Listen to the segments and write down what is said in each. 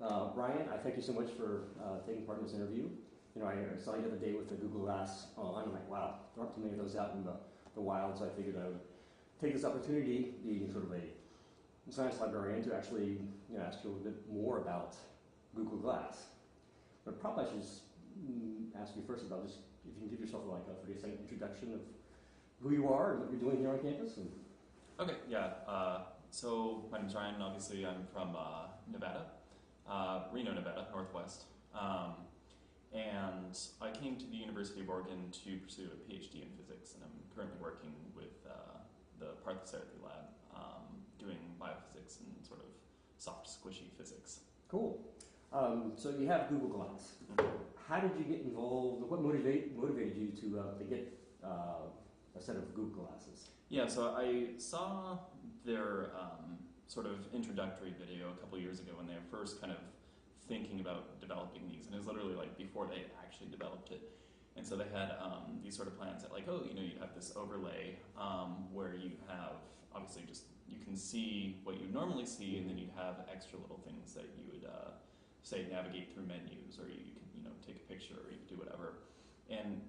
Ryan, I thank you so much for taking part in this interview. You know, I saw you the other day with the Google Glass on. I'm like, wow, there aren't too many of those out in the wild, so I figured I would take this opportunity, being sort of a science librarian, to actually ask you a little bit more about Google Glass. But probably I should just ask you first about just if you can give yourself like a 30-second introduction of who you are and what you're doing here on campus. Okay, yeah. So my name's Ryan. Obviously, I'm from Nevada, Reno, Nevada, Northwest. And I came to the University of Oregon to pursue a PhD in physics, and I'm currently working with the Partha Lab, doing biophysics and sort of soft, squishy physics. Cool. So you have Google Glass. Mm-hmm. How did you get involved? What motivated you to get a set of Google Glasses? Yeah, so I saw their sort of introductory video a couple years ago when they were first kind of thinking about developing these, and it was literally like before they actually developed it. And so they had these sort of plans that, like, oh, you have this overlay where you have obviously just you can see what you normally see, and then you have extra little things that you would say navigate through menus, or you can take a picture, or you can do whatever. And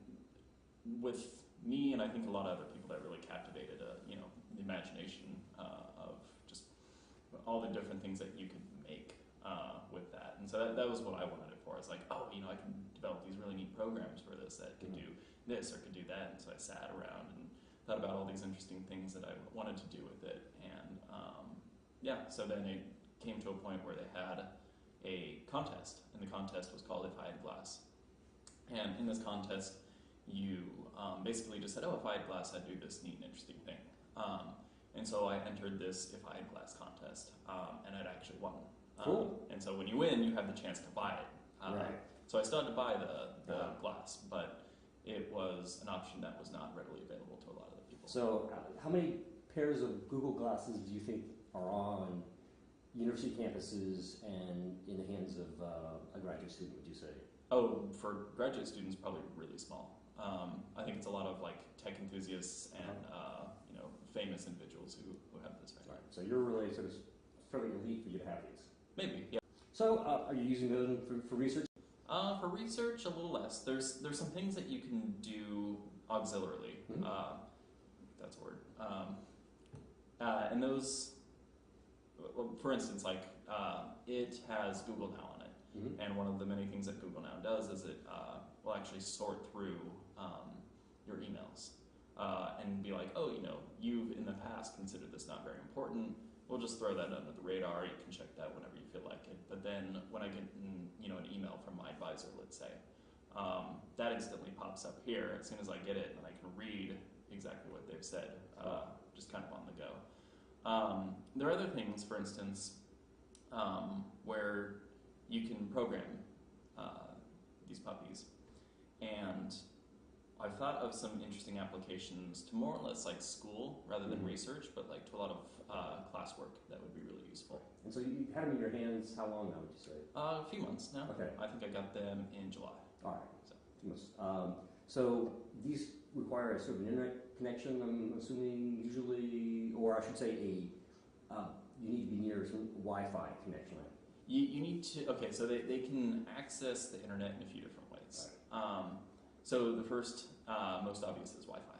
with me, and I think a lot of other people, that really captivated the imagination of just all the different things that you could make with that. And so that was what I wanted it for. It's like, oh, I can develop these really neat programs for this that could do this or could do that. And so I sat around and thought about all these interesting things that I wanted to do with it. And so then it came to a point where they had a contest, and the contest was called If I Had Glass. And in this contest, you basically just said, oh, if I had glass, I'd do this neat and interesting thing. And so I entered this If I Had Glass contest, and I'd actually won. Cool. And so when you win, you have the chance to buy it. Right. So I started to buy the glass, but it was an option that was not readily available to a lot of the people. So how many pairs of Google Glasses do you think are on university campuses and in the hands of a graduate student, would you say? Oh, for graduate students, probably really small. I think it's a lot of like tech enthusiasts and famous individuals who have this right. So you're really sort of fairly elite for you to have these. Maybe, yeah. So are you using them for research? For research, a little less. There's some things that you can do auxiliarily. Mm-hmm. That's a word. And those, for instance, like it has Google Now on it. Mm-hmm. And one of the many things that Google Now does is it will actually sort through your emails and be like, oh, you've in the past considered this not very important. We'll just throw that under the radar. You can check that whenever you feel like it. But then when I get an email from my advisor, let's say, that instantly pops up here as soon as I get it, and I can read exactly what they've said, just kind of on the go. There are other things, for instance, where you can program these puppies. And I've thought of some interesting applications to more or less like school rather than research, but like to a lot of classwork that would be really useful. And so you had them in your hands how long now, would you say? A few months now. Okay. I think I got them in July. All right. So 2 months. So these require a sort of an internet connection, I'm assuming, usually, or I should say you need to be near some Wi-Fi connection. You need to, okay, so they can access the internet in a few different ways. Right. So the first, most obvious is Wi-Fi.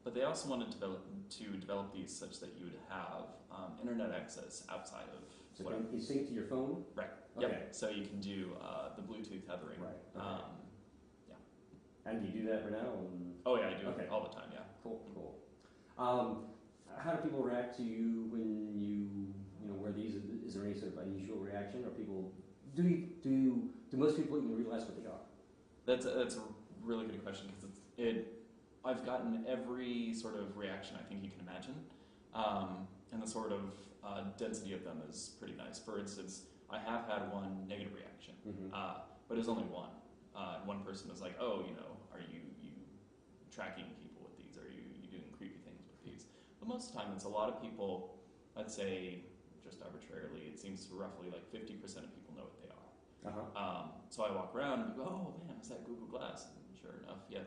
But they also wanted to develop these such that you would have internet access outside of So whatever. can you sync it to your phone? Right. Okay. Yep. So you can do the Bluetooth tethering. Right. Okay. Yeah. And do you do that right now? Oh yeah, I do Okay. it all the time. Yeah. Cool. How do people react to you when you wear these? Is there any sort of unusual reaction, or people do most people even realize what they are? That's a really good question, because I've gotten every sort of reaction I think you can imagine, and the sort of density of them is pretty nice. For instance, I have had one negative reaction, but it was only one. One person was like, "Oh, are you tracking people with these? Are you doing creepy things with these?" But most of the time, it's a lot of people. I'd say, just arbitrarily, it seems roughly like 50% of people know what they are. So I walk around and go, oh man, is that Google Glass? And sure enough, yeah.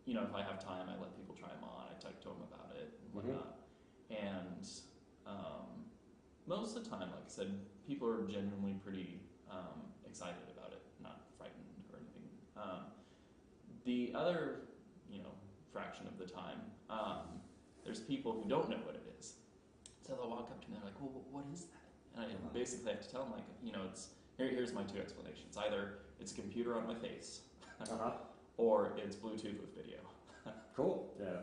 If I have time, I let people try them on. I talk to them about it and whatnot. And most of the time, like I said, people are genuinely pretty excited about it, not frightened or anything. The other, fraction of the time, there's people who don't know what it is. So they'll walk up to me and they're like, well, what is that? And I basically have to tell them, like, it's here's my two explanations. Either it's a computer on my face, or it's Bluetooth with video. Cool. Yeah.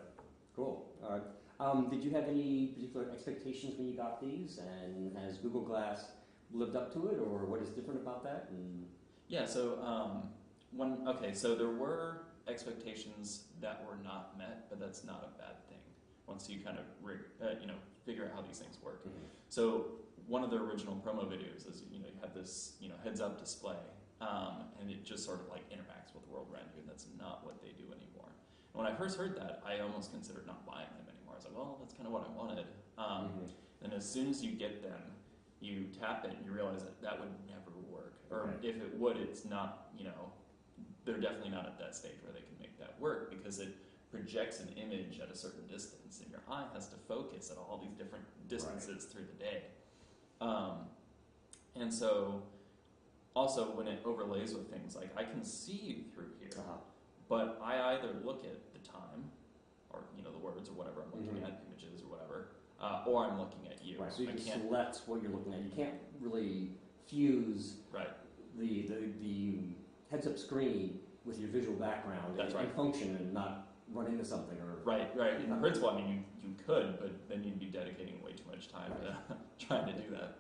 Cool. All right. Did you have any particular expectations when you got these? And has Google Glass lived up to it, or what is different about that? And yeah. So so there were expectations that were not met, but that's not a bad thing once you kind of figure out how these things work. Mm-hmm. So one of the original promo videos is you have this heads up display, and it just sort of like interacts with the world around you, and that's not what they do anymore. And when I first heard that, I almost considered not buying them anymore. I was like, well, that's kind of what I wanted. And as soon as you get them, you tap it and you realize that would never work, or if it would, it's not. They're definitely not at that stage where they can make that work, because it projects an image at a certain distance, and your eye has to focus at all these different distances through the day. And so, also when it overlays with things, like I can see you through here, but I either look at the time, or the words or whatever I'm looking at, images or whatever, or I'm looking at you. Right. So you can select what you're looking at. You can't really fuse the heads-up screen with your visual background and function and not run into something or right. In principle, I mean, you could, but then you'd be dedicating way too much time to trying to do that.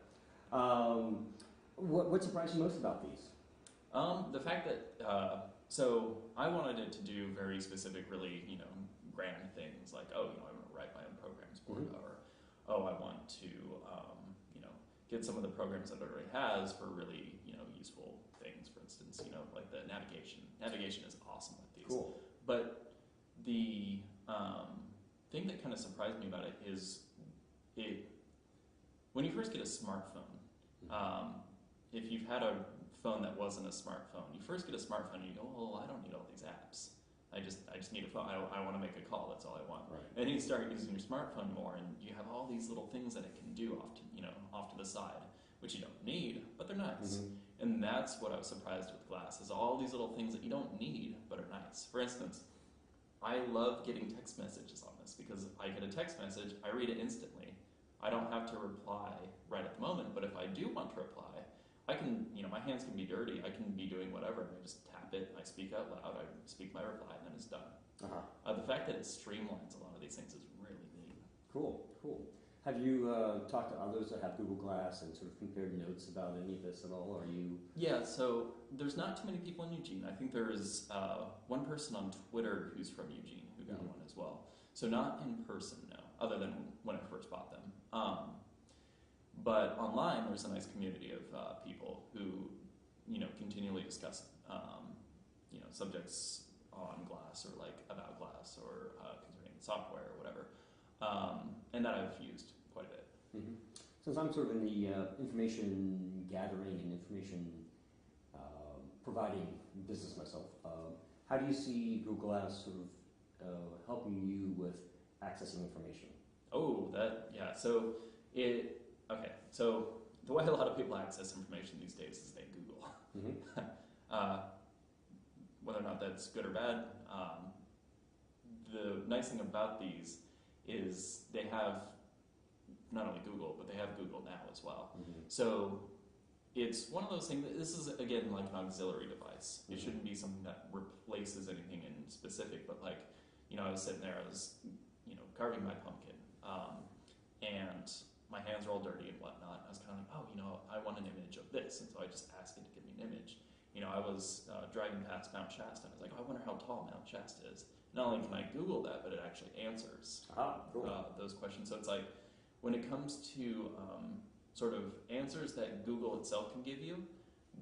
What surprised you most about these? The fact that so I wanted it to do very specific, really grand things like I want to write my own programs for it, or I want to get some of the programs that it already has for really useful things. For instance, like the navigation. Navigation is awesome with these. Cool. But the thing that kind of surprised me about it is when you first get a smartphone, if you've had a phone that wasn't a smartphone, you first get a smartphone and you go, well, I don't need all these apps. I just need a phone. I want to make a call. That's all I want. Right. And then you start using your smartphone more, and you have all these little things that it can do off to the side, which you don't need, but they're nice. And that's what I was surprised with Glass, is all these little things that you don't need but are nice. For instance, I love getting text messages on this, because I get a text message, I read it instantly. I don't have to reply right at the moment, but if I do want to reply, I can, my hands can be dirty, I can be doing whatever, and I just tap it, and I speak out loud, I speak my reply, and then it's done. The fact that it streamlines a lot of these things is really neat. Cool. Have you talked to others that have Google Glass and sort of compared notes about any of this at all? Are you? Yeah, so there's not too many people in Eugene. I think there's one person on Twitter who's from Eugene who got one as well. So not in person, no, other than when I first bought them. But online, there's a nice community of people who, continually discuss, subjects on Glass, or like about Glass, or concerning the software or whatever, and that I've used quite a bit. Since I'm sort of in the information gathering and information providing business myself, how do you see Google Glass sort of helping you with accessing information? So the way a lot of people access information these days is they Google. Whether or not that's good or bad, the nice thing about these is they have not only Google, but they have Google Now as well. So it's one of those things that this is, again, like an auxiliary device. It shouldn't be something that replaces anything in specific, but like, I was sitting there, I was, carving my pumpkin, and my hands are all dirty and whatnot. I was kind of like, I want an image of this, and so I just asked it to give me an image. I was driving past Mount Shasta, and I was like, I wonder how tall Mount Shasta is. Not only can I Google that, but it actually answers those questions. So it's like, when it comes to sort of answers that Google itself can give you,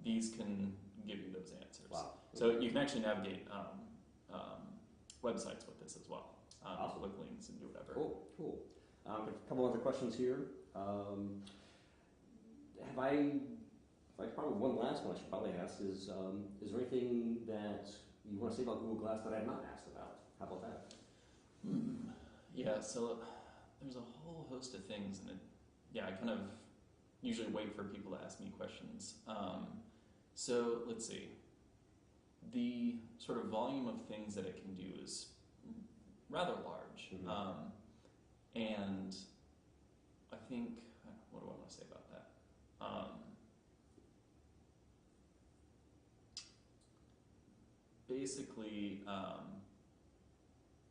these can give you those answers. Wow. So you can actually navigate websites with this as well. Click links and do whatever. Cool. A couple other questions here. Probably one last one I should probably ask is there anything that you want to say about Google Glass that I have not asked about? How about that? Yeah, so there's a whole host of things, and I kind of usually wait for people to ask me questions. So let's see. The sort of volume of things that it can do is rather large. Mm-hmm. And I think, what do I want to say about that? Basically,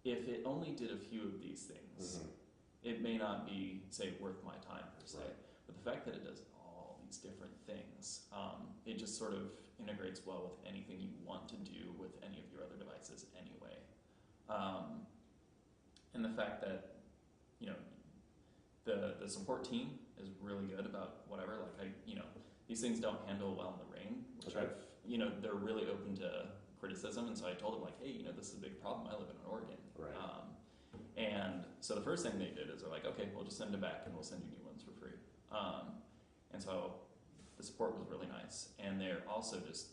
if it only did a few of these things, it may not be, say, worth my time per se. Right. But the fact that it does all these different things, it just sort of integrates well with anything you want to do with any of your other devices anyway. And the fact that, the support team is really good about whatever. Like these things don't handle well in the rain, which Okay. they're really open to criticism, and so I told them like, hey, this is a big problem. I live in Oregon. Right. And so the first thing they did is they're like, okay, we'll just send them back and we'll send you new ones for free. And so the support was really nice, and they're also just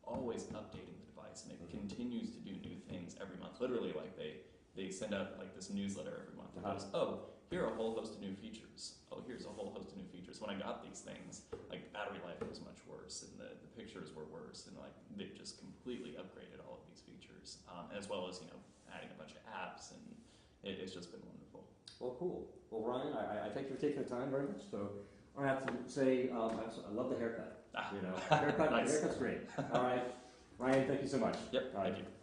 always updating the device, and it continues to do new things every month. Literally, like they send out like this newsletter every month that goes, oh, here are a whole host of new features. Oh, here's a whole host of new features. When I got these things, like battery life was much worse, and the pictures were worse, and like they've just completely upgraded all of these features, as well as adding a bunch of apps, and it's just been wonderful. Well, cool. Well, Ryan, I thank you for taking the time very much. So I have to say, I love the haircut. Nice. Haircut's great. All right, Ryan, thank you so much. Yep. All right. Thank you.